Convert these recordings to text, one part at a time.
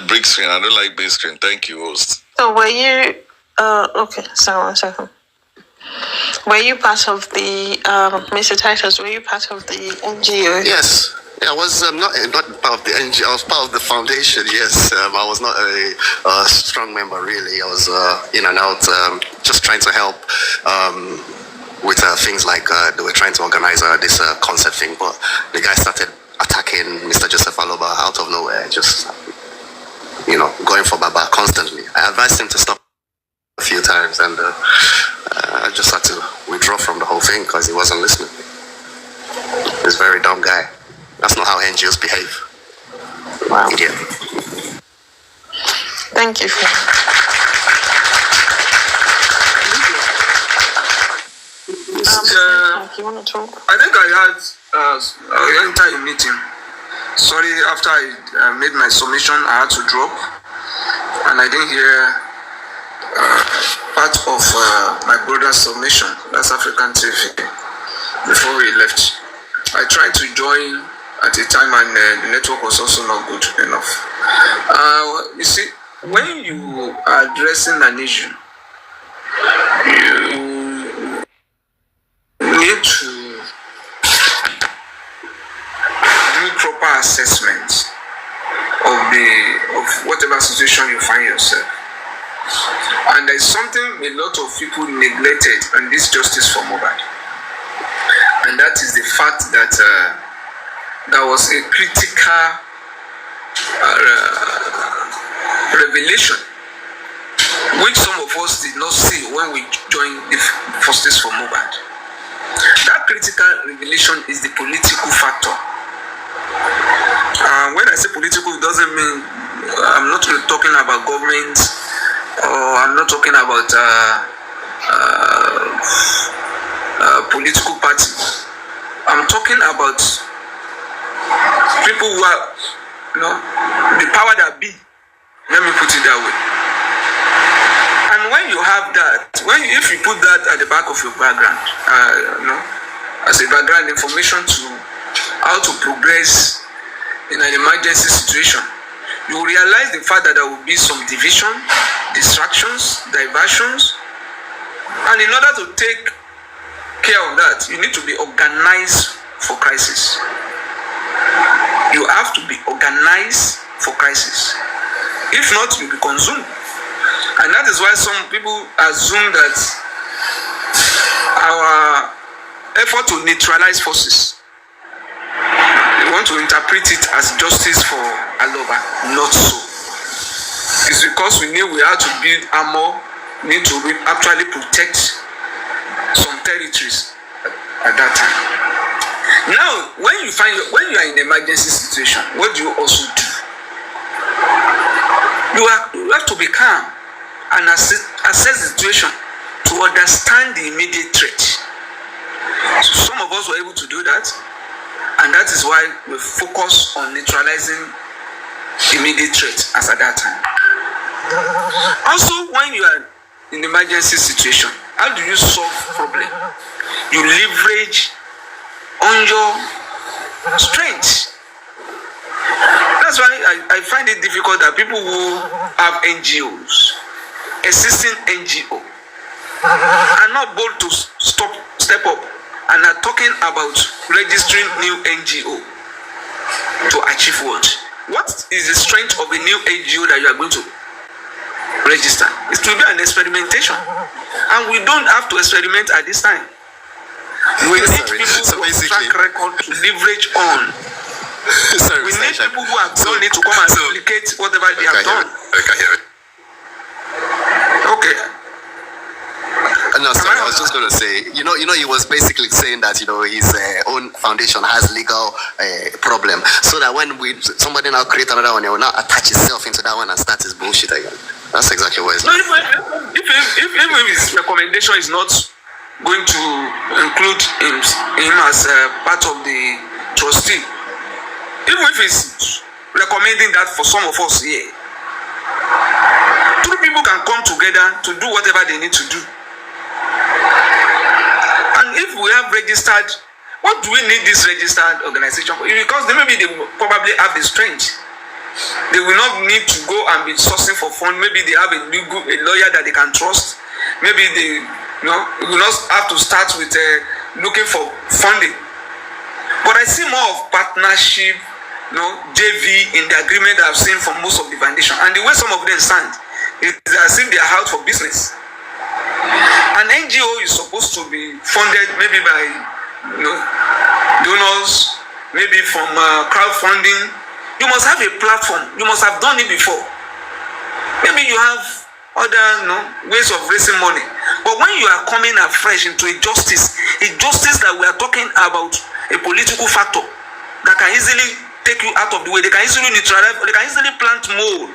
Big screen. I don't like big screen. Thank you, host. So were you? Okay. So 1 second. Were you part of the Mr. Titus? Were you part of the NGO? Yes. I was not part of the NGO. I was part of the foundation. Yes, I was not a strong member really. I was in and out, just trying to help with things like they were trying to organize this concert thing, but the guy started attacking Mr. Joseph Aloba out of nowhere, just going for Baba constantly. I advised him to stop a few times, and I just had to withdraw from the whole thing because he wasn't listening. He's a very dumb guy. That's not how NGOs behave. Wow. Idiot. Thank you for you want to talk? I think I had an entire meeting. Sorry, after I made my submission, I had to drop, and I didn't hear part of my brother's submission. That's African TV before he left. I tried to join at a time, and the network was also not good enough. You see, when you are addressing an issue, you need to do proper assessment of whatever situation you find yourself. And there's something a lot of people neglected on this justice for Mohbad, and that is the fact that there was a critical revelation which some of us did not see when we joined the justice for Mohbad. That critical revelation is the political factor. When I say political, it doesn't mean I'm not talking about government, or I'm not talking about political party. I'm talking about people who are, the power that be. Let me put it that way. And when you have that, if you put that at the back of your background, as a background information to how to progress in an emergency situation, you will realize the fact that there will be some division, distractions, diversions, and in order to take care of that, you need to be organized for crisis. You have to be organized for crisis. If not, you'll be consumed. And that is why some people assume that our effort to neutralize forces, they want to interpret it as justice for Aloba. Not so. It's because we knew we had to build armor, need to actually protect some territories at that time. Now, when you are in an emergency situation, what do you also do? You have to be calm and assess the situation to understand the immediate threat. So some of us were able to do that, and that is why we focus on neutralizing immediate threat as at that time. Also, when you are in an emergency situation, how do you solve problem? You leverage on your strength. That's why I find it difficult that people who have NGOs, existing NGO, are not bold to step up and are talking about registering new NGO to achieve what? What is the strength of a new NGO that you are going to register? It will be an experimentation, and we don't have to experiment at this time. We need people who have track record to leverage on. We need people who have done it to come and replicate whatever they have done. Okay. No, sorry, I was just going to say, he was basically saying that, his own foundation has legal problem. So that when somebody now create another one, he will not attach itself into that one and start his bullshit again. That's exactly what it's like. If his recommendation is not going to include him as part of the trustee, even if he's recommending that for some of us here, two people can come together to do whatever they need to do. And if we have registered, what do we need this registered organization for? Because they probably have the strength They will not need to go and be sourcing for funds. Maybe they have a lawyer that they can trust. Maybe they will not have to start with looking for funding. But I see more of partnership, JV in the agreement I've seen from most of the foundation. And the way some of them stand, it's as if they are out for business. An NGO is supposed to be funded maybe by donors, maybe from crowdfunding. You must have a platform. You must have done it before. Maybe you have other ways of raising money. But when you are coming afresh into a justice that we are talking about, a political factor that can easily take you out of the way, they can easily neutralize, they can easily plant mold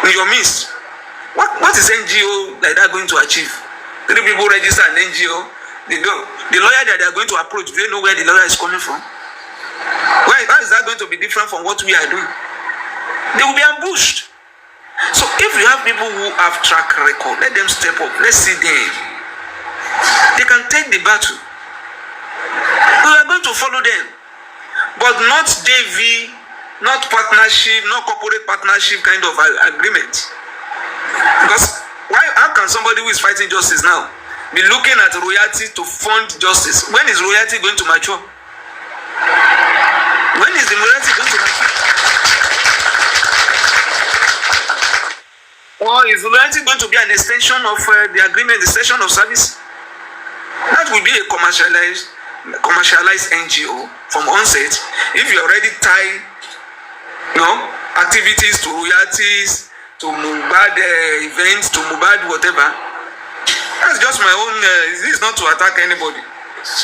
in your midst. What is NGO like that going to achieve? 3 people register an NGO, they don't. The lawyer that they are going to approach, do they know where the lawyer is coming from? How is that going to be different from what we are doing? They will be ambushed. So if you have people who have track record, let them step up. Let's see them. They can take the battle. We are going to follow them, but not JV, not partnership, not corporate partnership kind of agreement. Because how can somebody who is fighting justice now be looking at royalty to fund justice? When is royalty going to mature? When is the royalty going to mature? Or is royalty going to be an extension of the agreement, the session of service? That will be a commercialized NGO from onset. If you already tie activities to royalties, to Mohbad events, to Mohbad whatever, that's just my own. This is not to attack anybody.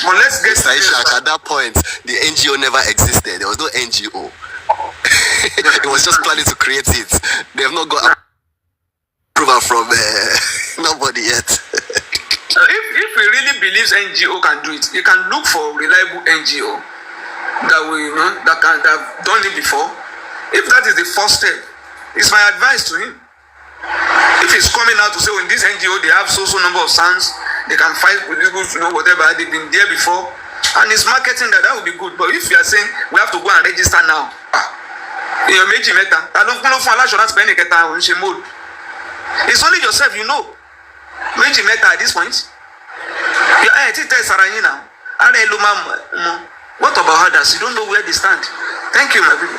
But let's get at that point, the NGO never existed. There was no NGO. It was just planning to create it. They have not got approval from nobody yet. If we really believes NGO can do it, you can look for reliable NGO that have done it before. If that is the first step, it's my advice to him. If he's coming out to say, in this NGO they have so number of sons, they can fight with these groups, whatever, they've been there before, and it's marketing that would be good. But if you are saying we have to go and register now, it's only yourself, at this point. What about others? You don't know where they stand. Thank you, my people.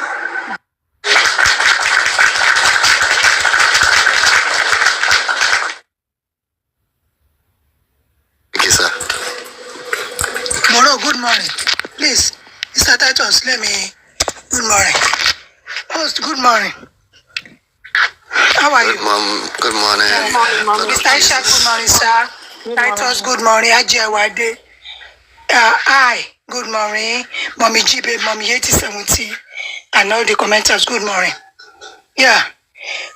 Thank you, sir. Moro, good morning. Please, Mr. Titus, let me. Good morning. Host, good morning. How are you? Good morning. Good morning, Mom. Mr. Isha, good morning, sir. Titus, good morning. Ajewade. Hi, good morning. Mommy Jibe, Mommy 8070, and all the commenters, good morning. Yeah.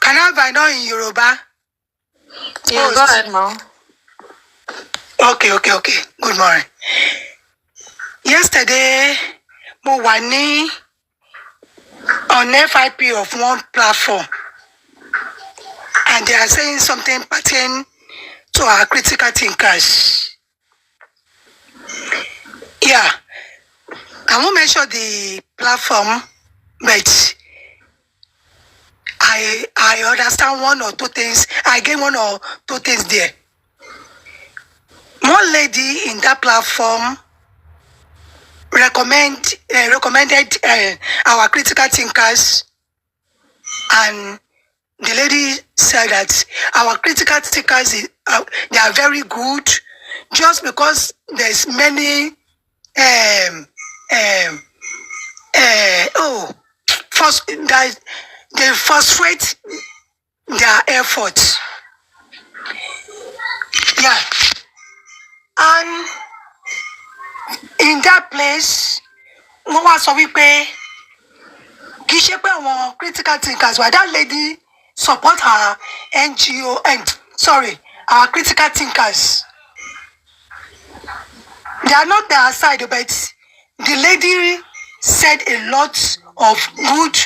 Can I know in Yoruba? Yeah, go ahead, Mom. Okay. Good morning. Yesterday, mo wà ní on FIP of one platform, and they are saying something pertaining to our critical thinkers. Yeah, I won't mention the platform, but I understand one or two things. I get one or two things there. One lady in that platform recommended our critical thinkers, and the lady said that our critical thinkers they are very good, just because there's many they frustrate their efforts. Yeah. And in that place, wọ́n wá sọ wípé kì í ṣe pé àwọn critical thinkers were that lady support her NGO and our critical thinkers. They are not their side, but the lady said a lot of good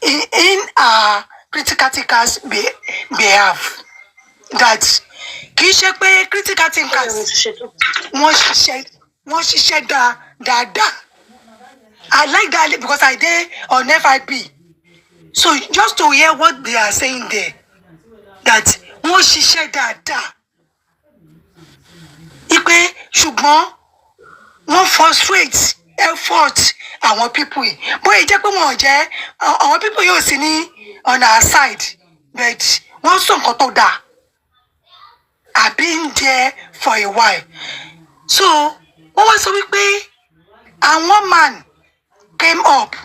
in our critical thinkers behalf. That kì í ṣe pé critical thinkers wọ́n ṣiṣẹ́ dáadáa. I like that because I did on FIP. So just to hear what they are saying there, that wọ́n ṣiṣẹ́ dáadáa, ipe ṣùgbọ́n wọ́n frustrate effort àwọn people yìí. Bóyá jẹ́ pé wọ́n jẹ́ àwọn people yóò sí ní on our side, but wọ́n sọ nǹkan tó dáa. I've been there for a while. So wọ́n wá sọ wípé, and one man came up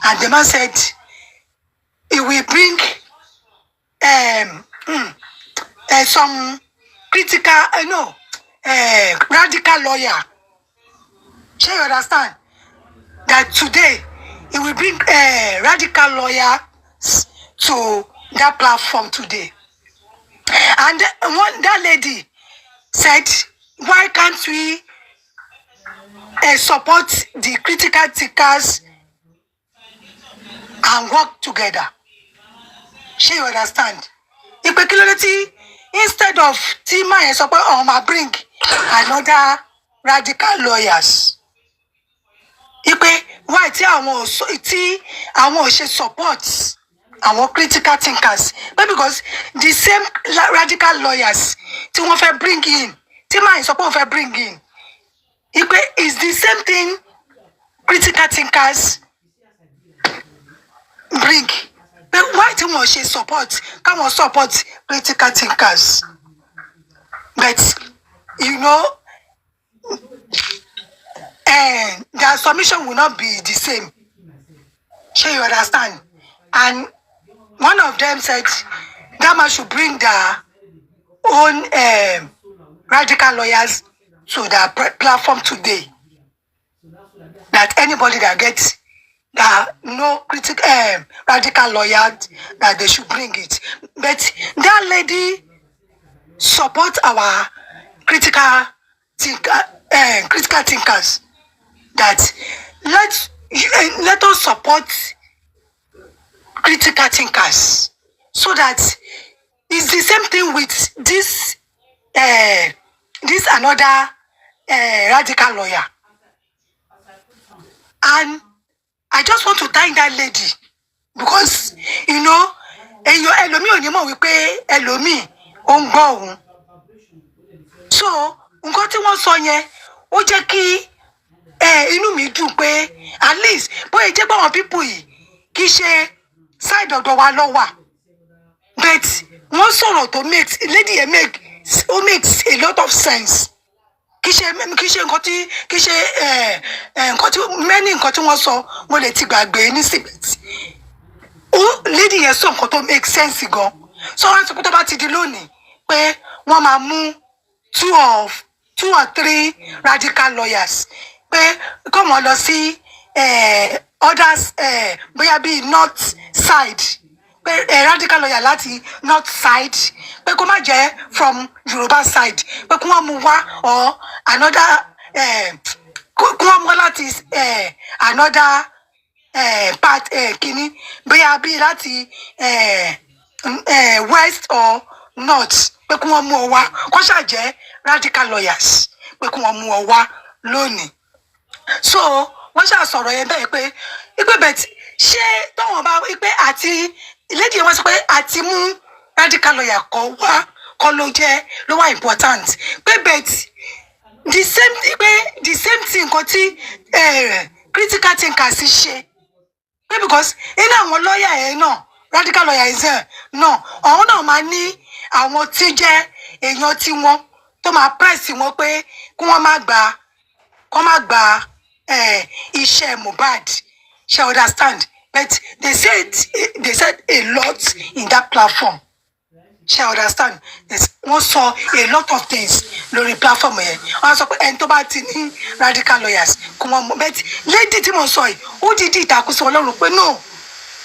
and the man said he will bring some critical, radical lawyer. Shall you understand? That today he will bring radical lawyers to that platform today. And that lady said, why can't we support the critical thinkers and work together? Shall you understand? Instead of Tima and support, bring another radical lawyers. Why tí àwọn ṣe support our critical thinkers? But because the same radical lawyers tí wọ́n fẹ́ bring in, Tima and support fẹ́ bring in, is the same thing critical thinkers bring. But why tí wọ́n ṣe support? Come on, support critical thinkers. But their submission will not be the same. Sure, you understand? And one of them said that man should bring their own radical lawyers to the platform today. That anybody that gets no radical lawyer, that they should bring it. But that lady support our critical thinkers. That let us support critical thinkers, so that it's the same thing with this another radical lawyer. And I just want to thank that lady, because ẹlòmíì ò ní mọ̀ wípé ẹlòmíì ó ń gbọ́ òun. So nǹkan tí wọ́n sọ yẹn ó jẹ́ kí inú mi dùn pé at least bóyá jẹ́ pé àwọn people yìí kì í ṣe side ọ̀dọ̀ wa ló wà, but wọ́n sọ̀rọ̀ tó makes lady yẹn makes a lot of sense. Kì í ṣe nǹkan tí many nǹkan tí wọ́n sọ mo lè ti gbàgbé nísìnyí. Lady yẹn sọ nǹkan tó make sense gan. So wọ́n sọ pé tó bá ti di lónìí pé wọ́n máa mú two or three radical lawyers pé kọ́ wọ́n lọ sí others bóyá bíi north side, pé radical lawyer láti north side, pé kó má jẹ́ from Yoruba side, pé kí wọ́n mú wá or another kí wọ́n mú láti another part kìíní bóyá bíi láti west or north, pé kí wọ́n mú ọ wá kó ṣàjẹ́ radical lawyers, pé kí wọ́n mú ọ wá lónìí. So wọ́n ṣàsọ̀rọ̀ yẹn bẹ́ẹ̀ pé bẹ́ẹ̀ ṣé tọ́wọ́n bá wípé àti lady yẹn wọ́n sọ pé àti mú radical lawyer kọ́ wá kọ́ ló wá important, pé bẹ́ẹ̀ the same thing nǹkan tí critical thinkers ṣe, pé because inú àwọn lawyer yẹn náà radical lawyer yẹn náà ọ̀hún náà máa ní àwọn tí jẹ́ èèyàn tí wọ́n tó máa press wọn pé kí wọ́n má gba iṣẹ́ Mohbad. Shall understand? But they said a lot in that platform. Shall understand? Wọ́n sọ a lot of things lórí platform yẹn. Wọ́n sọ pé ẹni tó bá ti ní radical lawyers kò wọ́n mọ̀. But lady tí mo sọ yìí ó dìde ìtàkùsọ Ọlọ́run pé no,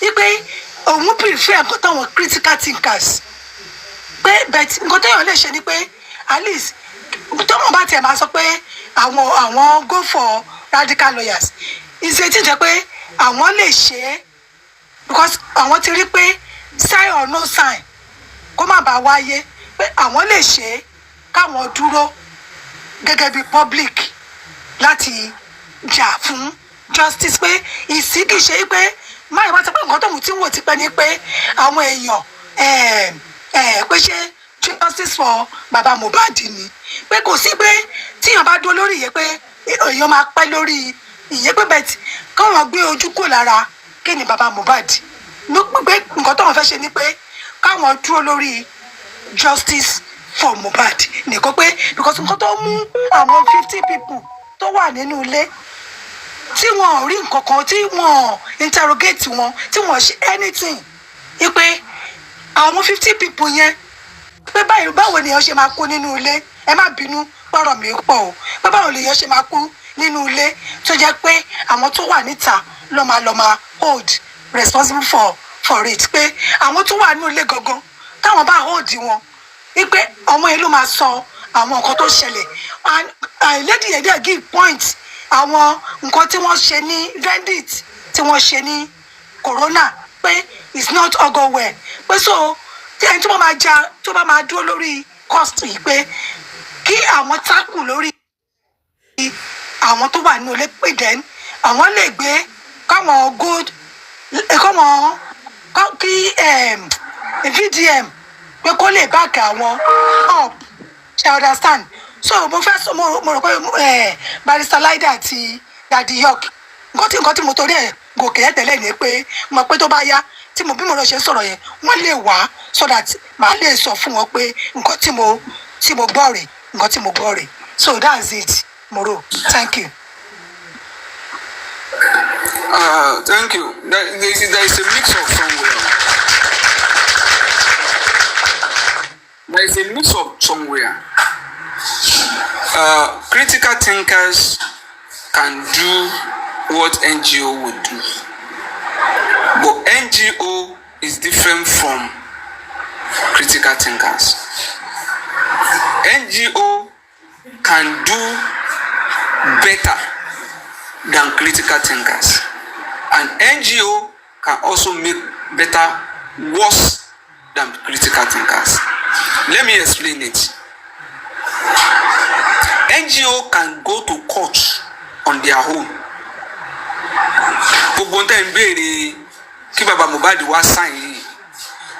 wípé òun prefer nǹkan táwọn critical thinkers, pé but nǹkan téèyàn lè ṣe ni pé at least tó mọ̀ bá tiẹ̀ máa sọ pé àwọn go for radical lawyers, ìṣe tí jẹ́ pé àwọn lè ṣe é because àwọn ti rí pé sign or no sign kó má bàa wáyé, pé àwọn lè ṣe é káwọn dúró gẹ́gẹ́ bí public láti jà fún justice, pé ìsí kìí ṣe pé máa wá sọ pé nǹkan tó mú tí wò ti pẹ́ ni pé àwọn èèyàn pé ṣé justice for baba Mohbad ni pé kò sí pé tíyàn bá dúró lórí ìyẹn pé èèyàn máa pẹ́ lórí ìyẹn pé bẹ́ẹ̀ káwọn gbé ojú kò lára kí ni baba Mohbad ló pé nǹkan tó wọn fẹ́ ṣe ni pé káwọn dúró lórí justice for Mohbad nìkan pé because nǹkan tó mú àwọn 50 people tó wà nínú ilé tí wọn ò rí nǹkan kan tí wọn interrogate wọn tí wọn ṣe anything ipe àwọn 50 people yẹn pé báwo lèèyàn ṣe máa kú nínú ilé ẹ má bínú pọ̀rọ̀ mi pọ̀ o pé báwo lèèyàn ṣe máa kú nínú ilé tó jẹ́ pé àwọn tó wà níta ló máa hold responsible for it pé àwọn tó wà nínú ilé gangan táwọn bá hold wọn wípé ọmọ yẹn ló máa sọ àwọn nǹkan tó ṣẹlẹ̀ and lady yẹn dẹ̀ give point àwọn nǹkan tí wọ́n ṣe ní verdict tí wọ́n ṣe ní corona pé it's not all go well pé so ẹni tó bá máa dúró lórí cost yìí pé kí àwọn tákù lórí àwọn tó wà nínú ilé pé then àwọn lè gbé káwọn gold káwọn kí VDM pé kó lè back àwọn up ṣe understand so mo fẹ́ sọ mo rò pé barrister Laida àti Daddy York nǹkan tí mo torí ẹ̀ gòkè ẹ̀ tẹ́lẹ̀ ni pé mo pé tó bá yá tí mo bí mo lọ ṣe sọ̀rọ̀ yẹn wọ́n lè wá so that màá lè sọ fún wọn pé nǹkan tí mo gbọ́ rè nǹkan tí mo gbọ́ rè so that's it Moro. Thank you. Thank you. There is a mix of somewhere. There is a mix of somewhere. Critical thinkers can do what NGO would do. But NGO is different from critical thinkers. NGO can do better than critical thinkers. And NGO can also make better worse than critical thinkers. Let me explain it. NGO can go to court on their own. Gbogbo ntẹ ń béèrè kí baba Mohbad wá sign yìí.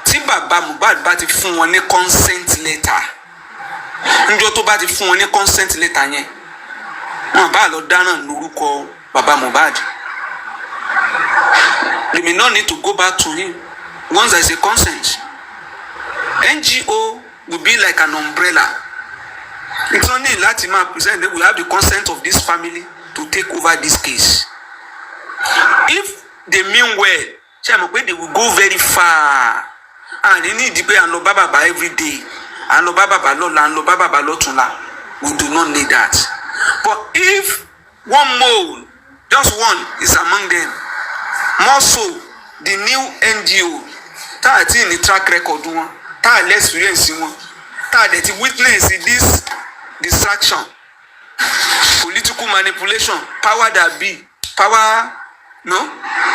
Tí baba Mohbad bá ti fún wọn ní consent letter. Ǹjọ́ tó bá ti fún wọn ní consent letter yẹn. Wọ́n bá lọ dáná lórúkọ baba Mohbad. They may not need to go back to him once there is a consent. NGO will be like an umbrella. It's only Latima present, they will have the consent of this family to take over this case. If they mean well, they will go very far. And they need to pay and baba every day. And baba lola and baba lotula. We do not need that. But if one mole, just one, is among them, more so the new NGO, that in the track record one, that less experience one, that witness this distraction, political manipulation, power that be, power, no,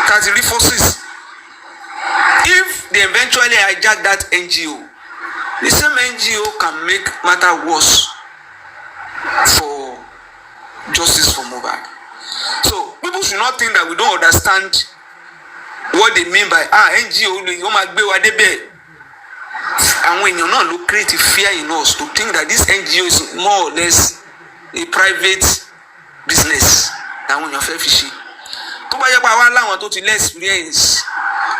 that resources. If they eventually hijack that NGO, the same NGO can make matter worse for justice for Mohbad. So people should not think that we don't understand what they mean by NGO. You might be what they be. And when you're not creating fear in us to think that this NGO is more or less a private business than when you're fair fishy. To buy your power land to less experience.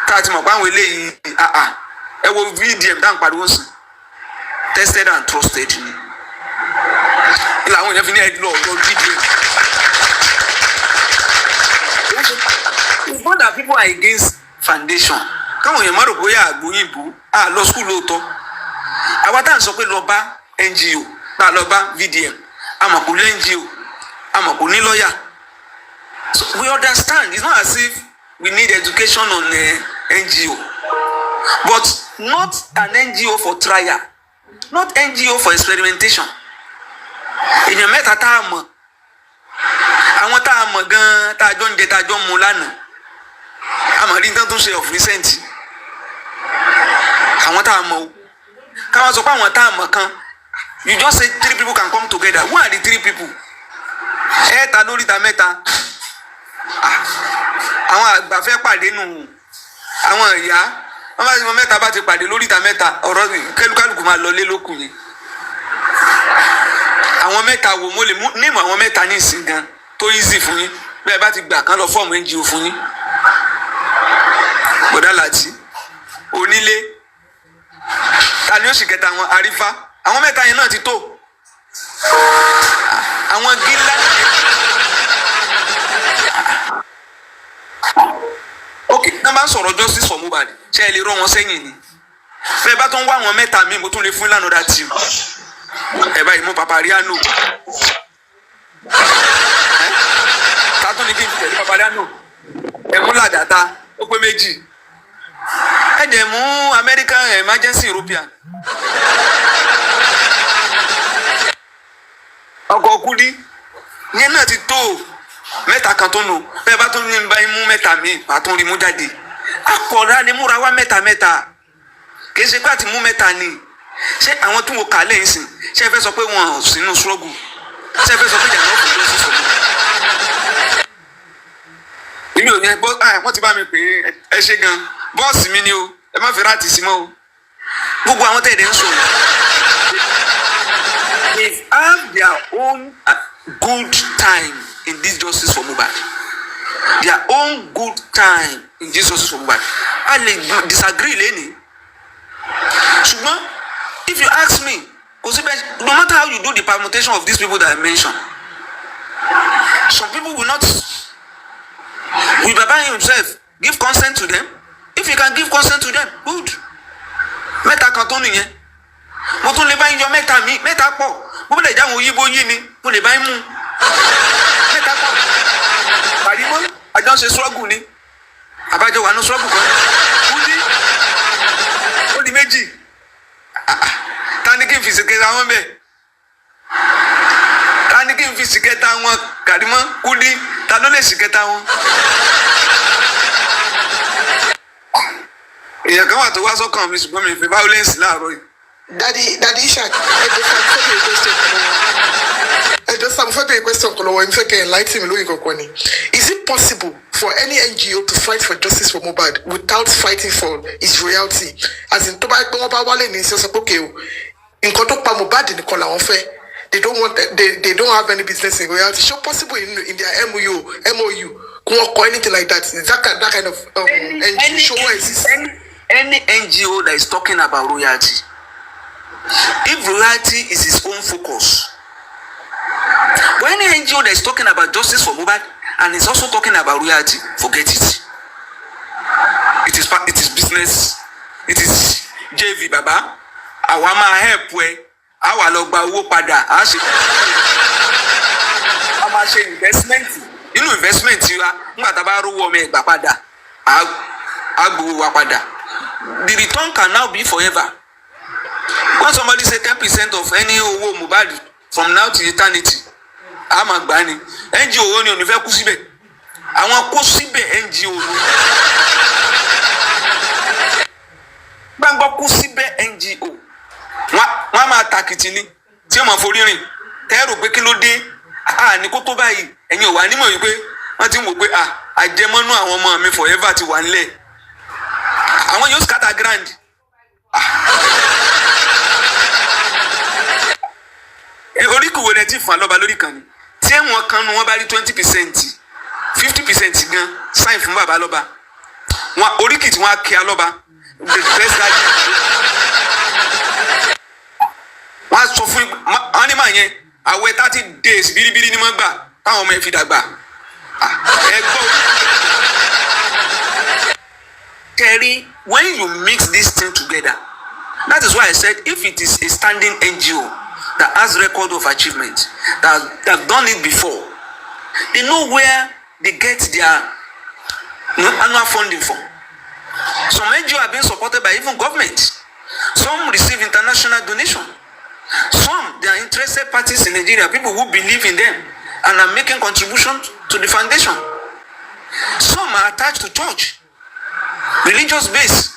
That my one will lay I will VDM down by once tested and trusted. I will never need law or VDM. It's not that people are against foundation. Come on, your mother boy law school loto. Our time so pé lọ bá NGO, na lọ bá VDM. I'm a cool NGO. I'm a cool lawyer. So we understand. It's not as if we need education on NGO, but not an NGO for trial, not NGO for experimentation. In your meta time, I want to gan ta John get a John Mulana. I'm a little to say of recent. I want to come as upon one time. You just say 3 people can come together. Who are the 3 people? Eta Lorita Meta. àwọn àgbà fẹ́ pàdé nù àwọn ìyá wọ́n bá ti mọ mẹ́ta bá ti pàdé lórí ìta mẹ́ta ọ̀rọ̀ kálukú máa lọ lé lókun ni àwọn mẹ́ta wo mo lè nímọ̀ àwọn mẹ́ta ní ìsìn gan tó easy fún yín bẹ́ẹ̀ bá ti gbà kán lọ fọ́ọ̀mù NGO fún yín bọ̀dá láti onílé ta ni ó sì kẹta àwọn àrífá àwọn mẹ́ta yẹn náà ti tó àwọn gíńlá ok náà máa ń sọ̀rọ̀ justice for Mohbad ṣe é lè rọ wọn sẹ́yìn ni bẹ́ẹ̀ bá tó ń wá àwọn mẹ́ta mi mo tún lè fún ìlànà ọ̀dà tì ẹ̀ báyìí mú Papariano ta tún ní kí n fi tẹ̀lé Papariano ẹ̀ mú Làgàtà ó pé méjì ẹ̀ dẹ̀ mú American Emergency European ọkọ̀ Kúdí yẹn náà ti tó mẹ́ta kan tó nù bẹ́ẹ̀ bá tó ní báyìí mú mẹ́ta mi bá tó rí mú jáde akọ̀ọ̀dá ni múra wá mẹ́ta kì í ṣe pé àti mú mẹ́ta ni ṣé àwọn tí mo kà lẹ́yìn sìn ṣé ẹ fẹ́ sọ pé wọn ò sínú struggle ṣé ẹ fẹ́ sọ pé ìjà náà kò lọ sí sọ̀rọ̀ èmi ò ní ẹ wọ́n ti bá mi pè é ẹ ṣe gan bọ́ọ̀sì mi ni o ẹ má fi ráàtì sí mọ́ o gbogbo àwọn tẹ̀lé ń sọ̀rọ̀ they have their own good time in this justice for Mohbad their own good time in this justice for Mohbad a lè disagree lẹ́nìí ṣùgbọ́n if you ask me kò sí bẹ́ẹ̀ no matter how you do the permutation of these people that I mentioned some people will not will Baba himself give consent to them if you can give consent to them good mẹ́ta kan tó nìyẹn mo tún lè bá yín yọ mẹ́ta mi mẹ́ta pọ̀ bó lè jáwọn òyìnbó yí ni mo lè bá yín mú mẹ́ta pọ̀ pàdímọ́ àjọ ń ṣe struggle ni àbájọ wà ní struggle kan Kúdí ó di méjì ta ni kí n fi sìkẹta wọn bẹ́ẹ̀ ta ni kí n fi sìkẹta wọn Kàrímọ́ Kúdí ta ló lè sìkẹta wọn. èèyàn kan wà tó wá sọ́kàn mi ṣùgbọ́n mi fi violence láàárọ̀ yìí. Daddy Ishaq, I just have a question. Enlighten me. Is it possible for any NGO to fight for justice for Mohbad without fighting for his royalty? As in, they don't want, they don't have any business in royalty. So possible in their MOU, or anything like that. Is that kind of NGO? Any NGO that is talking about royalty. If royalty is its own focus, but any NGO that is talking about justice for Mohbad and is also talking about royalty, forget it. It is business. It is JV Baba. Àwa máa help we. Àwa lọ gba owó padà. A máa ṣe investment. Inú investment wa nígbà tá bá rówó ọmọ ẹgbà padà. A gbowó wa padà. The return can now be forever. When somebody say 10% of any owó Mohbad from now to eternity, I'm a gbani. NGO ni onífẹ́ kú síbẹ̀. Àwọn kú síbẹ̀ NGO ni. Gbàgbọ́ kú síbẹ̀ NGO. Wọ́n máa takìtì ni tí wọ́n máa forí rìn. Tẹ́rù pé kí ló dé? Ní kó tó báyìí. Ẹ̀yin ò wá nímọ̀ yìí pé wọ́n ti ń wò pé àjẹmọ́nú àwọn ọmọ mi forever ti wà nílẹ̀. Àwọn yóò scatter grand. Oríkùwò rẹ̀ ti fún alọ́ba lórí kan ni tí ẹ̀wọ̀n kan nu wọ́n bá rí 20% 50% gan sign fún bàbá lọ́ba wọn oríkì tí wọ́n á kí alọ́ba the best guy wọ́n á sọ fún wọn ní màá yẹn àwẹ̀ 30 days bíríbírí ni wọ́n gbà táwọn ọmọ ẹ̀ fi dàgbà ẹ gbọ́. Terry, when you mix this thing together, that is why I said if it is a standing NGO that has record of achievement, that have done it before, they know where they get their annual funding from. Some NGO are being supported by even government. Some receive international donation. Some, they are interested parties in Nigeria, people who believe in them and are making contributions to the foundation. Some are attached to church, religious base.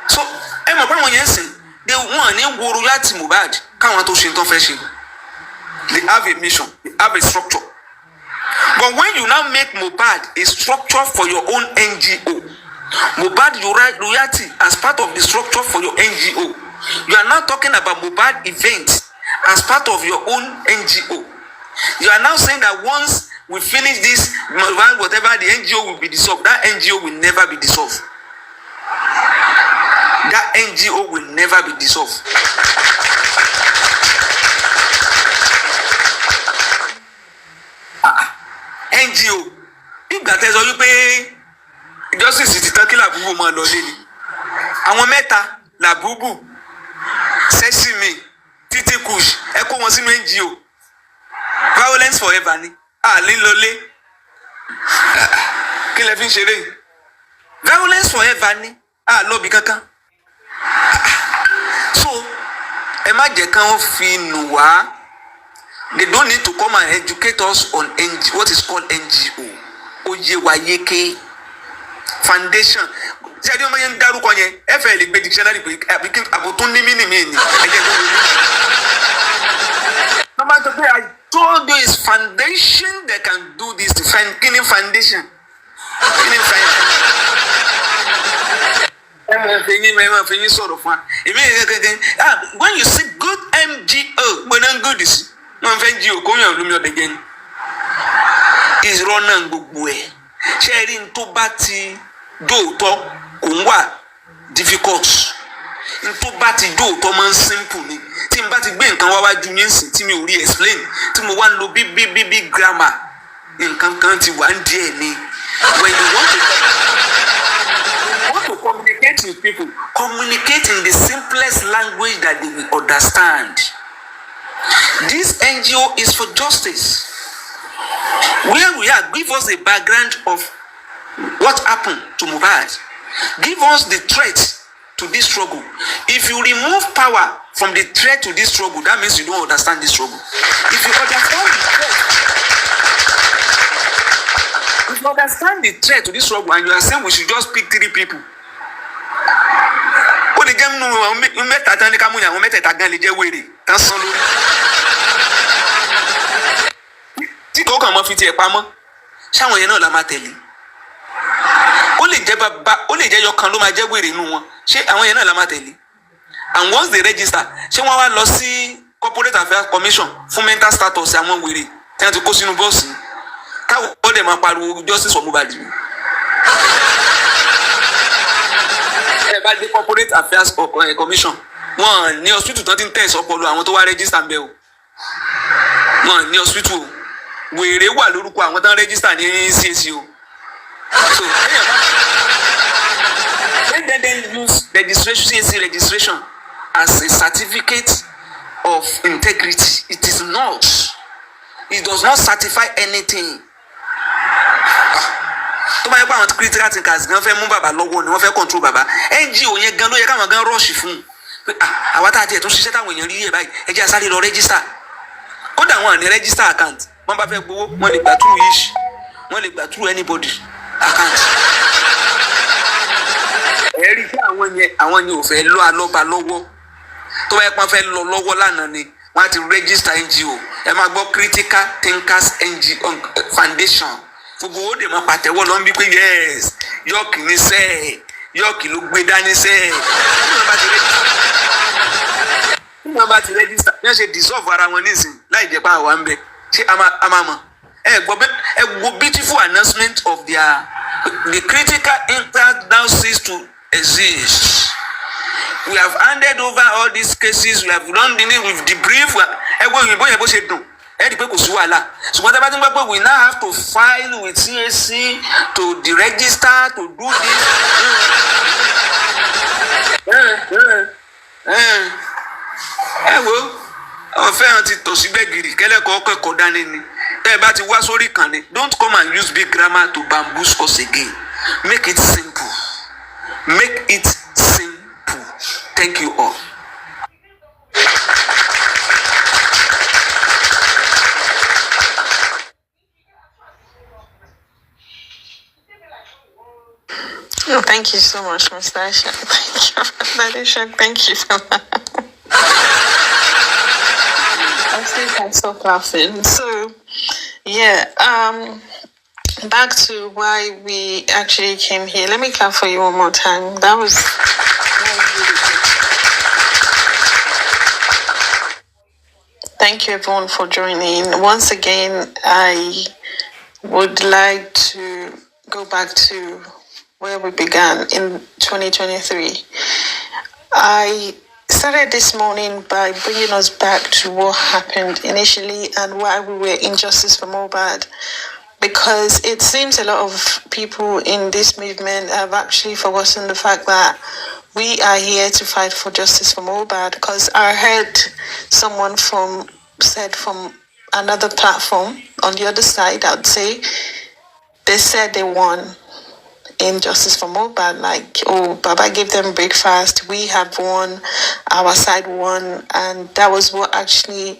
So, they want to go royalty Mohbad. They have a mission, they have a structure. But when you now make Mohbad a structure for your own NGO, Mohbad royalty as part of the structure for your NGO, you are now talking about Mohbad events as part of your own NGO. You are now saying that once we finish this, whatever, the NGO will be dissolved. That NGO will never be dissolved. That NGO will never be dissolved. NGO, if that is all you pay, justice is talking about Bubu man lọ lé ni. Àwọn mẹ́ta la Bubu, Sesame, Titi Kush, ẹ kó wọn sínú NGO. Violence forever ni. Lin lọlé. Kí lẹ fi ń ṣeré? Violence forever ni. Lọ bí kankan. So, ẹ má jẹ́ kán fi nù wá. They don't need to come and educate us on what is called NGO. Oye wa yeke. Foundation. Ṣé ẹni ọmọ yẹn ń dárúkọ yẹn? Ẹ fẹ́ lè gbé dictionary pé àbùtún ní mí nìmí ni. Ẹ jẹ́ kó wọlé. No matter where I told you is foundation that can do this. Killing foundation. Killing foundation. When you see good NGO, when I'm good is NGO, is running gbogbo ẹ. Sharing to bati do to kò difficult. Into bati do to man simple ni. Tí n bá ti gbé nǹkan wá wájú yín sìn tí mi ò rí explain tí mo wá ń lo big grammar nǹkan kan ti wà ń díẹ̀ ni. When you want to communicate with people, communicate in the simplest language that they will understand. This NGO is for justice. Where we are, give us a background of what happened to Mohbad. Give us the threat to this struggle. If you remove power from the threat to this struggle, that means you don't understand this struggle. If you understand the threat to this struggle and you are saying we should just pick 3 people. Ó lè jẹ́ nínú mẹ́ta tán ní ká mú yàn àwọn mẹ́tẹ̀ẹ̀ta gan lè jẹ́ wèrè tán sán lórí. Tí kò kàn mọ́ fi tiẹ̀ pamọ́, ṣáwọn yẹn náà la máa tẹ̀lé. Ó lè jẹ́ bàbá, ó lè jẹ́ yọkan ló máa jẹ́ wèrè nínú wọn. Ṣé àwọn yẹn náà la máa tẹ̀lé? And once they register, ṣé wọ́n wá lọ sí Corporate Affairs Commission fún mental status àwọn wèrè tí wọ́n ti kó sínú bọ́ọ̀sì? Káwọn ó dẹ̀ máa pariwo justice for Mohbad. Ẹ bá dé Corporate Affairs Commission, wọ́n ní hospital tán ti ń tẹ̀sí ọpọlọ àwọn tó wá register ń bẹ̀ o. Wọ́n ní hospital o. Wèrè wà lórúkọ àwọn tán register ní CAC o. So, let them use registration, CAC registration as a certificate of integrity. It is not. It does not certify anything. Tó bá yẹ pé àwọn critical thinkers gan fẹ́ mú bàbá lọ́wọ́ ni wọ́n fẹ́ control bàbá. NGO yẹn gan ló yẹ káwọn gan rush fún. Àwa tá a tiẹ̀ tún ṣiṣẹ́ táwọn èèyàn rí yẹ báyìí ẹ jẹ́ àsáré lọ register. Kódà wọn ní register account. Wọ́n bá fẹ́ gbowó wọ́n lè gbà through ish. Wọ́n lè gbà through anybody account. Ẹ rí i pé àwọn yẹn ò fẹ́ lọ alọ́ba lọ́wọ́. Tó bá yẹ pé wọ́n fẹ́ lọ lọ́wọ́ lánàá ni wọ́n á ti register NGO. Ẹ máa gbọ́ critical thinkers NGO foundation. Gbogbo ó dè máa pàtẹ́wọ́ lọ ń bí pé yes yọ́ọ̀kì ní sẹ́ẹ̀ yọ́ọ̀kì ló gbé dání sẹ́ẹ̀. Bí wọ́n bá ti register bí wọ́n ṣe dissolve ara wọn nísìnyí láì jẹ́ pé àwa ń bẹ ṣé a máa mọ̀. Ẹ gbọ́ beautiful announcement of the critical impact now cease to exist. We have handed over all these cases. We have done the need with debrief. Ẹ gbọ́ òyìnbó yẹn bó ṣe dùn. Ẹ rí i pé kò sí wàhálà. Ṣùgbọ́n tí a bá ti ń gbọ́ pé we now have to file with CAC to deregister to do this. Ẹ wo àwọn fẹ́ràn ti tò sígbẹ́ gírì kẹ́lẹ́kọ̀ọ́ kẹ́kọ̀ọ́ dání ni. Ẹ bá ti wá sórí ìkànnì, don't come and use big grammar to bamboozle us again. Make it simple. Make it simple. Thank you all. Oh, thank you so much, Mr. Ashak. Thank you, Ashak. Thank you for that. I think I stopped laughing. So, yeah. back to why we actually came here. Let me clap for you one more time. That was really good. Thank you everyone for joining. Once again, I would like to go back to where we began in 2023. I started this morning by bringing us back to what happened initially and why we were in Justice for Mohbad, because it seems a lot of people in this movement have actually forgotten the fact that we are here to fight for justice for Mohbad. Because I heard someone said from another platform on the other side, I'd say, they said they won in Justice for Mohbad, like, oh, Baba gave them breakfast, we have won, our side won. And that was what actually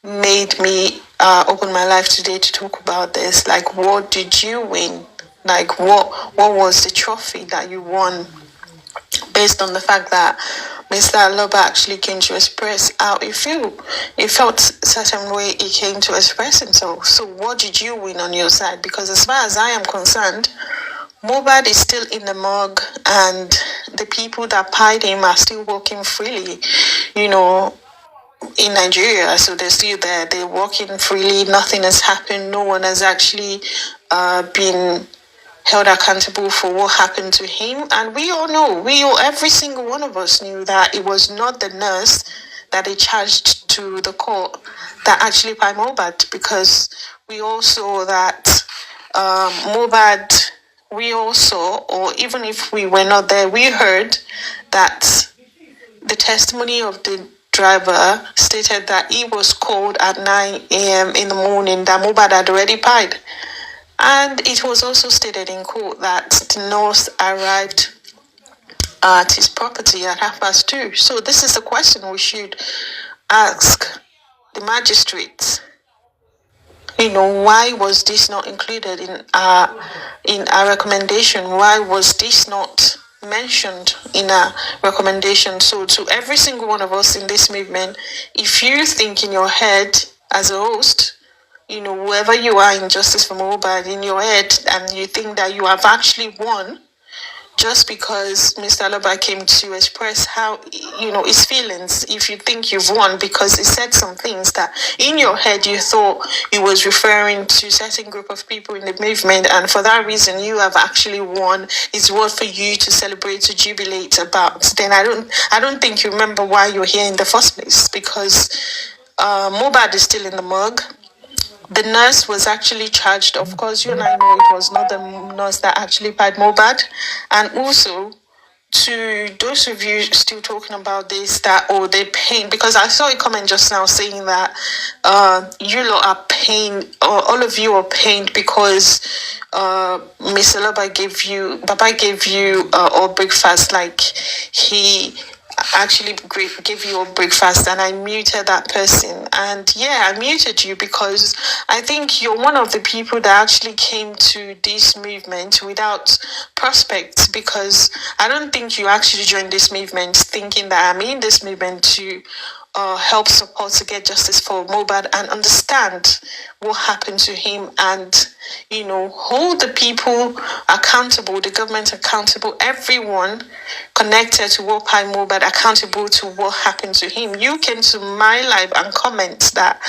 made me open my life today to talk about this. Like, what did you win? Like, what was the trophy that you won, based on the fact that Mr. Aloba actually came to express how he felt a certain way he came to express himself. So what did you win on your side? Because as far as I am concerned, Mohbad is still in the morgue, and the people that pied him are still walking freely, in Nigeria. So they're still there. They're walking freely. Nothing has happened. No one has actually been held accountable for what happened to him. And we all know, every single one of us knew that it was not the nurse that they charged to the court that actually pied Mohbad, because we all saw that Mohbad, we also, or even if we were not there, we heard that the testimony of the driver stated that he was called at 9 a.m. in the morning, that Mohbad had already pied. And it was also stated in court that the nurse arrived at his property at 2:30. So this is the question we should ask the magistrates. Why was this not included in our recommendation? Why was this not mentioned in our recommendation? So to every single one of us in this movement, if you think in your head as a host, whoever you are in Justice for Mohbad, in your head, and you think that you have actually won, just because Mr. Aloba came to express how, his feelings, if you think you've won because he said some things that in your head you thought he was referring to a certain group of people in the movement, and for that reason you have actually won, it's worth for you to celebrate, to jubilate about, then I don't think you remember why you're here in the first place, because Mohbad is still in the morgue. The nurse was actually charged. Of course, you and I know it was not the nurse that actually pied Mohbad. And also, to those of you still talking about this, that, they pain, because I saw a comment just now saying that you lot are pained, or all of you are pained because Miss Aloba Baba gave you all breakfast, like he actually give you a breakfast, and I muted that person. And yeah, I muted you because I think you're one of the people that actually came to this movement without prospects, because I don't think you actually joined this movement thinking that I'm in this movement to help support to get justice for Mohbad and understand what happened to him, and hold the people accountable, the government accountable, everyone connected to what pied Mohbad accountable to what happened to him. You came to my live and commented that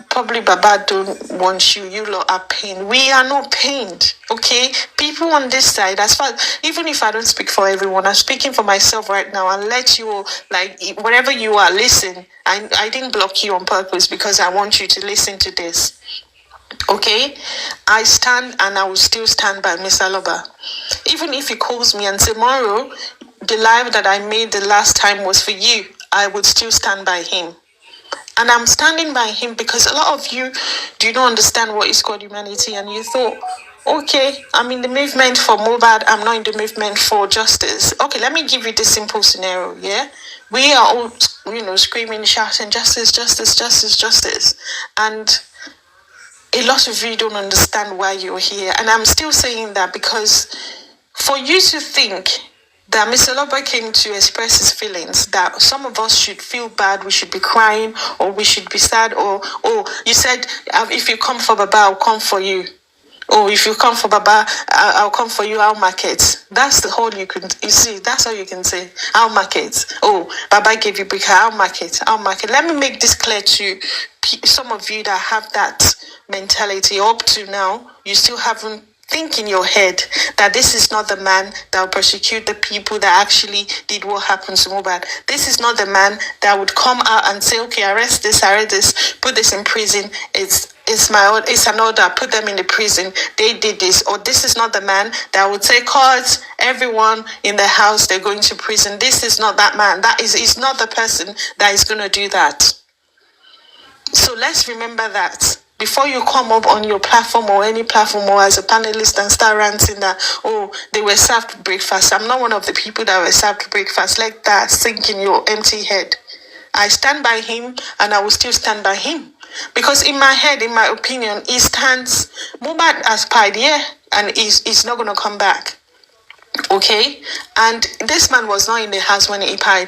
probably Baba don't want you. You lot are pained. We are not pained. Okay, people on this side, as far, even if I don't speak for everyone, I'm speaking for myself right now, and let you, like, wherever you are, listen. I didn't block you on purpose because I want you to listen to this. Okay, I stand, and I will still stand by Mr. Aloba. Even if he calls me and say, tomorrow, the live that I made the last time was for you, I would still stand by him. And I'm standing by him because a lot of you do not understand what is called humanity, and you thought, okay, I'm in the movement for Mohbad, I'm not in the movement for justice. Okay, let me give you this simple scenario, yeah? We are all, screaming, shouting, justice, justice, justice, justice. And a lot of you don't understand why you're here. And I'm still saying that because for you to think that Mr. Loba came to express his feelings, that some of us should feel bad, we should be crying, or we should be sad, or, oh, you said, if you come for Baba, I'll come for you. Oh, if you come for Baba, I'll come for you, I'll market. That's the whole you see, that's all you can say. I'll market. Oh, Baba gave you big, I'll market. Let me make this clear to some of you that have that mentality. Up to now, you still haven't think in your head that this is not the man that will persecute the people that actually did what happened to Mohbad. This is not the man that would come out and say, okay, arrest this, put this in prison. It's an order, put them in the prison. They did this. Or this is not the man that would say, cut everyone in the house, they're going to prison. This is not that man. Is not the person that is going to do that. So let's remember that. Before you come up on your platform or any platform or as a panelist and start ranting that, oh, they were served breakfast. I'm not one of the people that were served breakfast. Let that sink in your empty head. I stand by him and I will still stand by him. Because in my head, in my opinion, he stands, Mohbad has pied, yeah, and he's not going to come back. Okay? And this man was not in the house when he pied.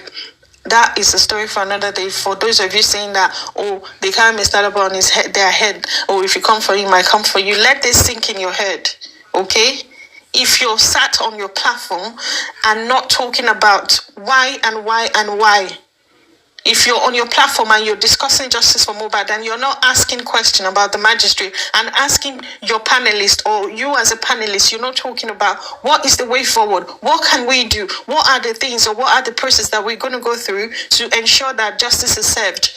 That is a story for another day. For those of you saying that, oh, they can't miss that on his head, their head. Oh, if you come for him, I come for you. Let this sink in your head, okay? If you're sat on your platform and not talking about why and why and why, if you're on your platform and you're discussing justice for Mohbad and you're not asking questions about the magistrate and asking your panelist or you as a panelist, you're not talking about what is the way forward, what can we do, what are the things or what are the processes that we're going to go through to ensure that justice is served.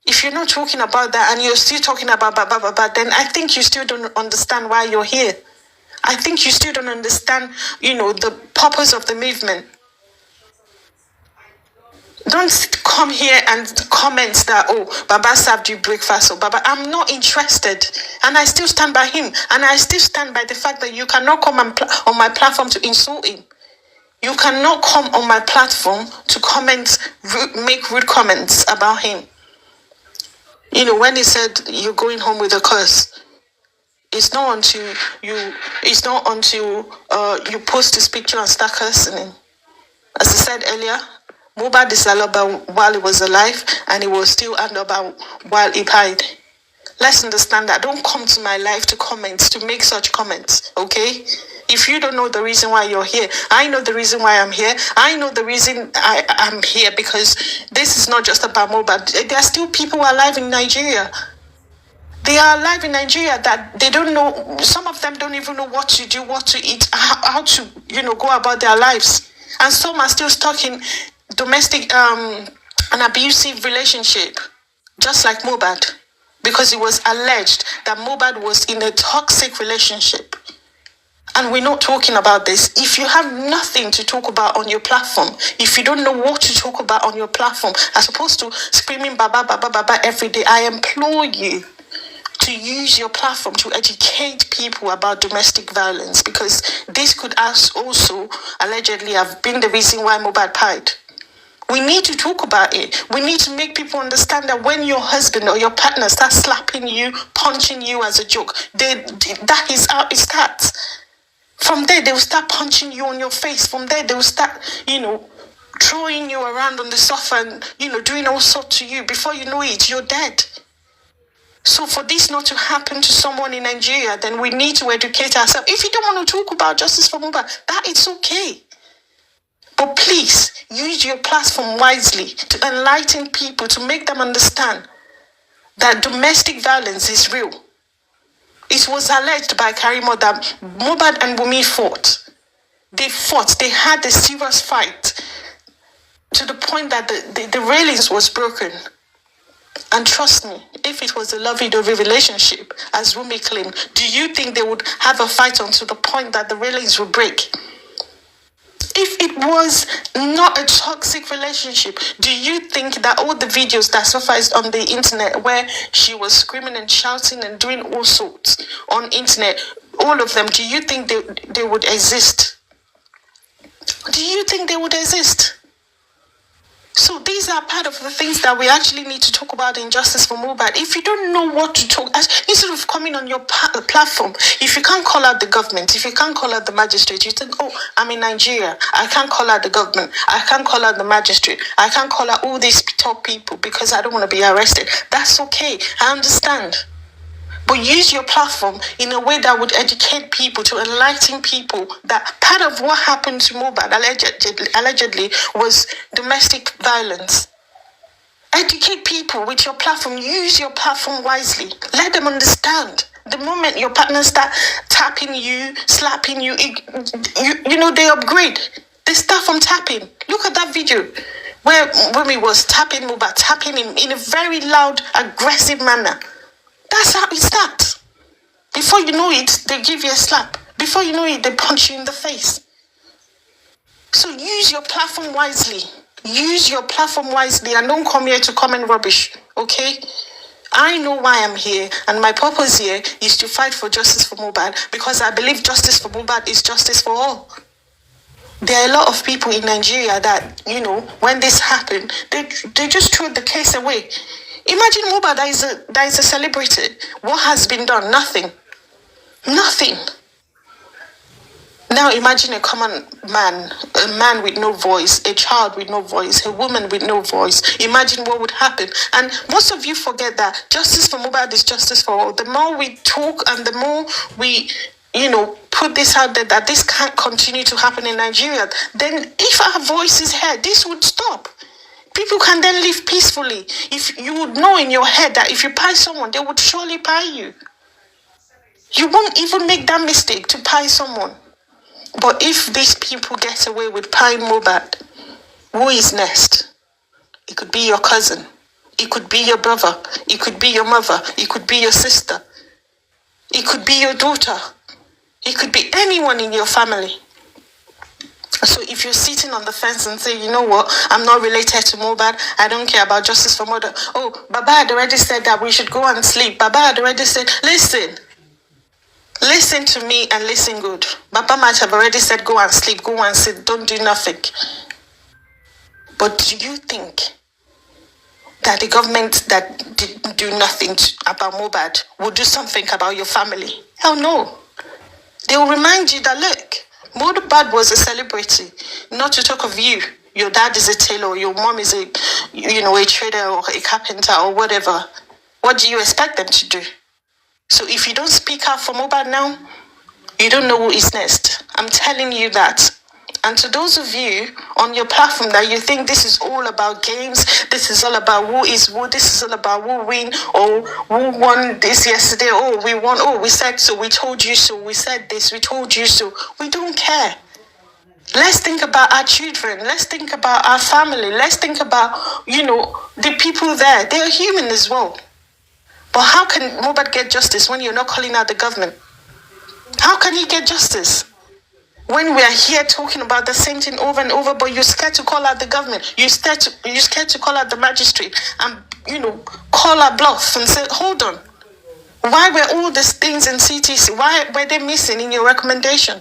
If you're not talking about that and you're still talking about then I think you still don't understand why you're here. I think you still don't understand, the purpose of the movement. Don't come here and comment that, oh, Baba served you breakfast or Baba. I'm not interested. And I still stand by him. And I still stand by the fact that you cannot come on my platform to insult him. You cannot come on my platform to make rude comments about him. When he said you're going home with a curse, it's not until you post this picture and start cursing him. As I said earlier, Mohbad is Alaba while he was alive and he was still Alaba while he died. Let's understand that. Don't come to my life to make such comments, okay? If you don't know the reason why you're here, I know the reason why I'm here. I know the reason I'm here because this is not just about Mohbad. There are still people alive in Nigeria. They are alive in Nigeria that they don't know, some of them don't even know what to do, what to eat, how to, go about their lives. And some are still stuck in domestic, an abusive relationship, just like Mohbad, because it was alleged that Mohbad was in a toxic relationship. And we're not talking about this. If you have nothing to talk about on your platform, if you don't know what to talk about on your platform, as opposed to screaming Baba, Baba, Baba every day, I implore you to use your platform to educate people about domestic violence, because this could also allegedly have been the reason why Mohbad died. We need to talk about it. We need to make people understand that when your husband or your partner starts slapping you, punching you as a joke, that is how it starts. From there, they will start punching you on your face. From there, they will start, throwing you around on the sofa and, doing all sorts to you. Before you know it, you're dead. So for this not to happen to someone in Nigeria, then we need to educate ourselves. If you don't want to talk about justice for Mohbad, that it's okay. But please, use your platform wisely to enlighten people, to make them understand that domestic violence is real. It was alleged by Karimo that Mohbad and Wunmi fought. They had a serious fight to the point that the railings was broken. And trust me, if it was a lovey-dovey relationship, as Wunmi claimed, do you think they would have a fight until the point that the railings would break? If it was not a toxic relationship, do you think that all the videos that surfaced on the internet where she was screaming and shouting and doing all sorts on internet, all of them, do you think they would exist? Do you think they would exist? So these these are part of the things that we actually need to talk about in Justice for Mohbad. If you don't know what to talk, instead of coming on your platform, if you can't call out the government, if you can't call out the magistrate, you think, oh, I'm in Nigeria, I can't call out the government, I can't call out the magistrate, I can't call out all these top people because I don't want to be arrested. That's okay, I understand. But use your platform in a way that would educate people, to enlighten people that part of what happened to Mohbad allegedly was domestic violence. Educate people with your platform. Use your platform wisely. Let them understand. The moment your partners start tapping you, slapping you, they upgrade. They start from tapping. Look at that video where Wunmi was tapping Mohbad, tapping him in a very loud, aggressive manner. That's how it starts. Before you know it, they give you a slap. Before you know it, they punch you in the face. So use your platform wisely. Use your platform wisely and don't come here to comment rubbish, okay? I know why I'm here, and my purpose here is to fight for justice for Mohbad, because I believe justice for Mohbad is justice for all. There are a lot of people in Nigeria that, when this happened, they just threw the case away. Imagine Mohbad that is a celebrity. What has been done? Nothing. Nothing. Now imagine a common man, a man with no voice, a child with no voice, a woman with no voice. Imagine what would happen. And most of you forget that justice for Mohbad is justice for all. The more we talk and the more we, put this out there that this can't continue to happen in Nigeria, then if our voice is heard, this would stop. People can then live peacefully. If you would know in your head that if you pie someone, they would surely pie you. You won't even make that mistake to pie someone. But if these people get away with pieing Mohbad, who is next? It could be your cousin. It could be your brother. It could be your mother. It could be your sister. It could be your daughter. It could be anyone in your family. So if you're sitting on the fence and say, you know what, I'm not related to Mohbad, I don't care about justice for Mohbad. Oh, Baba had already said that we should go and sleep. Baba had already said, listen to me and listen good. Baba might have already said, go and sleep, go and sit, don't do nothing. But do you think that the government that did do nothing about Mohbad will do something about your family? Hell no. They will remind you that, look, Mohbad was a celebrity, not to talk of you. Your dad is a tailor, your mom is a trader or a carpenter or whatever. What do you expect them to do? So if you don't speak out for Mohbad now, you don't know who is next. I'm telling you that. And to those of you on your platform that you think this is all about games, this is all about who is who, this is all about who win, or who won this yesterday, oh, we won, oh, we said so, we told you so, we said this, we told you so. We don't care. Let's think about our children. Let's think about our family. Let's think about, the people there. They're human as well. But how can Mohbad get justice when you're not calling out the government? How can he get justice when we are here talking about the same thing over and over, but you're scared to call out the government? You're scared to call out the magistrate and, call our bluff and say, hold on. Why were all these things in CTC? Why were they missing in your recommendation?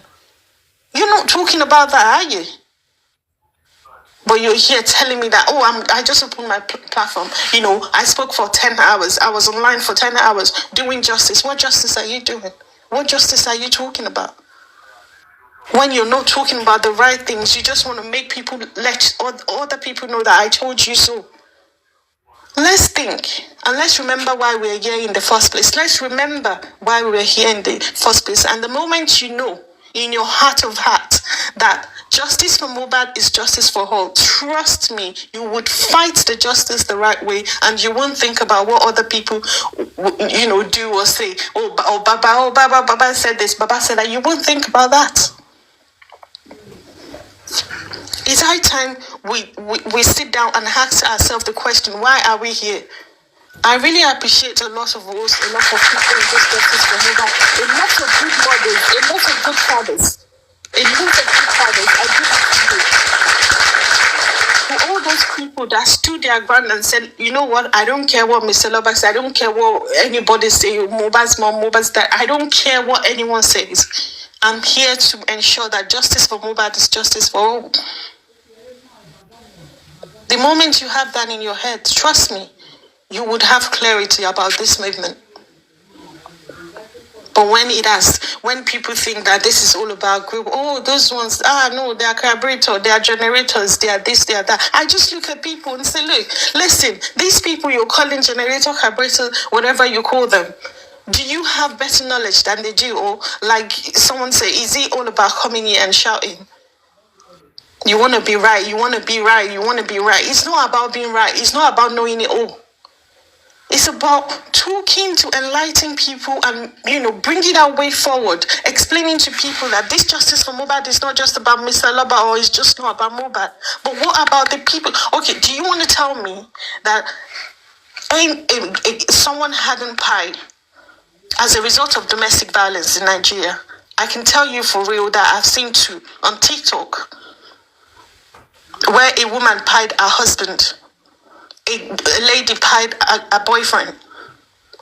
You're not talking about that, are you? But you're here telling me that, I just opened my platform. I spoke for 10 hours. I was online for 10 hours doing justice. What justice are you doing? What justice are you talking about? When you're not talking about the right things, you just want to make people, let other people know that I told you so. Let's think and let's remember why we're here in the first place. Let's remember why we're here in the first place. And the moment you know in your heart of hearts that justice for Mohbad is justice for all, trust me, you would fight the justice the right way, and you won't think about what other people, do or say. Baba said this, Baba said that. You won't think about that. It's high time we sit down and ask ourselves the question, why are we here? I really appreciate a lot of us, a lot of people in this justice for Mohbad, a lot of good mothers, a lot of good fathers. A lot of good fathers. I do have to do. To all those people that stood their ground and said, you know what, I don't care what Mr. Loba said, I don't care what anybody say, Mohbad's mom, Mohbad's dad, I don't care what anyone says. I'm here to ensure that justice for Mohbad is justice for all. The moment you have that in your head, trust me, you would have clarity about this movement. But when people think that this is all about group, those ones, no, they are carburetor, they are generators, they are this, they are that. I just look at people and say, look, listen, these people you're calling generator, carburetor, whatever you call them, do you have better knowledge than they do? Or like someone say, is it all about coming here and shouting? You want to be right, you want to be right, you want to be right. It's not about being right. It's not about knowing it all. It's about talking to enlighten people and, bringing our way forward, explaining to people that this justice for Mohbad is not just about Mr. Loba or it's just not about Mohbad. But what about the people? Okay, do you want to tell me that someone hadn't paid as a result of domestic violence in Nigeria? I can tell you for real that I've seen two on TikTok where a woman paid her husband. A lady paid a boyfriend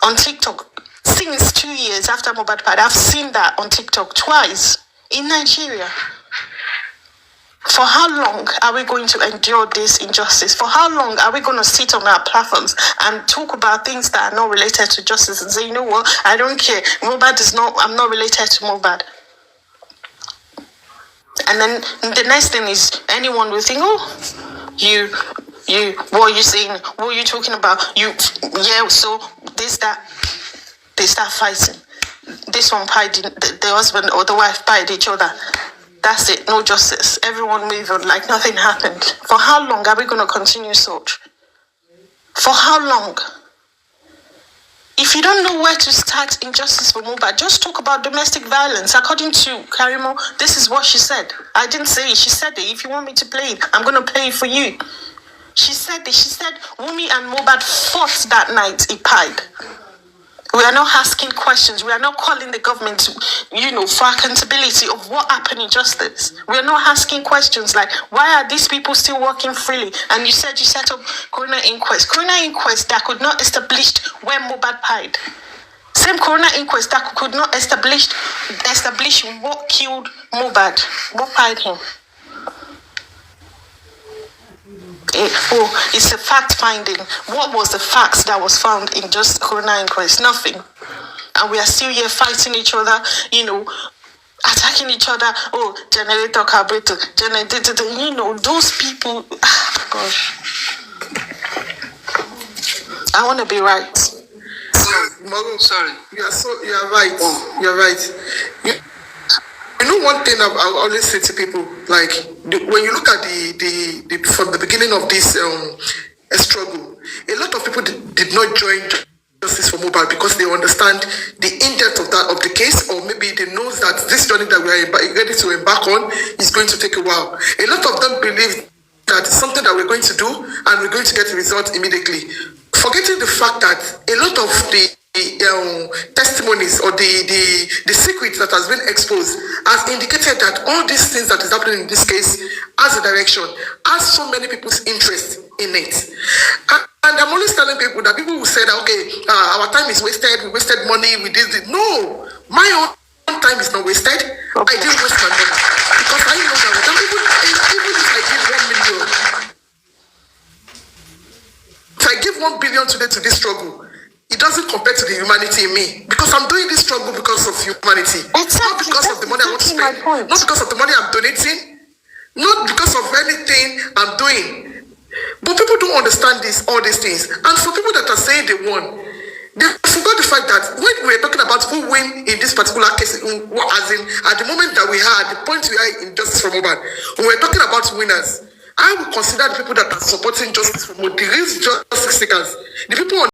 on TikTok since 2 years after Mohbad died. I've seen that on TikTok twice in Nigeria. For how long are we going to endure this injustice? For how long are we going to sit on our platforms and talk about things that are not related to justice and say, you know what, I don't care. I'm not related to Mohbad. And then the next thing is anyone will think, what are you saying? What are you talking about? So this, that, they start fighting. This one pied the husband or the wife pied each other. That's it, no justice. Everyone moved on like nothing happened. For how long are we going to continue such? For how long? If you don't know where to start in justice for Mohbad, just talk about domestic violence. According to Karimo, this is what she said. I didn't say it. She said it. If you want me to play it, I'm going to play it for you. She said it. She said Wunmi and Mohbad fought that night. He pied. We are not asking questions. We are not calling the government, for accountability of what happened in justice. We are not asking questions like, why are these people still working freely? And you said you set up coroner inquest. Coroner inquest that could not establish when Mohbad pied. Same coroner inquest that could not establish what killed Mohbad, what pied him. It's a fact finding. What was the facts that was found in just coroner inquest? Nothing. And we are still here fighting each other, attacking each other. Generator, carburetor, generator, those people. Gosh. I want to be right. Sorry. You are right. You're right. You know one thing I always say to people, like when you look at the from the beginning of this struggle, a lot of people did not join justice for Mohbad because they understand the in-depth of the case, or maybe they know that this journey that we are ready to embark on is going to take a while. A lot of them believe that it's something that we're going to do and we're going to get a result immediately, forgetting the fact that a lot of the testimonies or the secrets that has been exposed has indicated that all these things that is happening in this case has a direction, has so many people's interest in it. And I'm always telling people that people who say that, our time is wasted, we wasted money, we did it. No, my own time is not wasted. I didn't waste my money. Because I know that even if I give 1 million, if I give 1 billion today to this struggle, it doesn't compare to the humanity in me, because I'm doing this struggle because of humanity. Exactly. Not because of the money I want to spend. Not because of the money I'm donating. Not because of anything I'm doing. But people don't understand all these things. And for people that are saying they won, they forgot the fact that when we're talking about who win in this particular case, as in at the moment that we are, the point we are in justice for Mohbad, when we're talking about winners, I would consider the people that are supporting justice for Mohbad, the real justice seekers, the people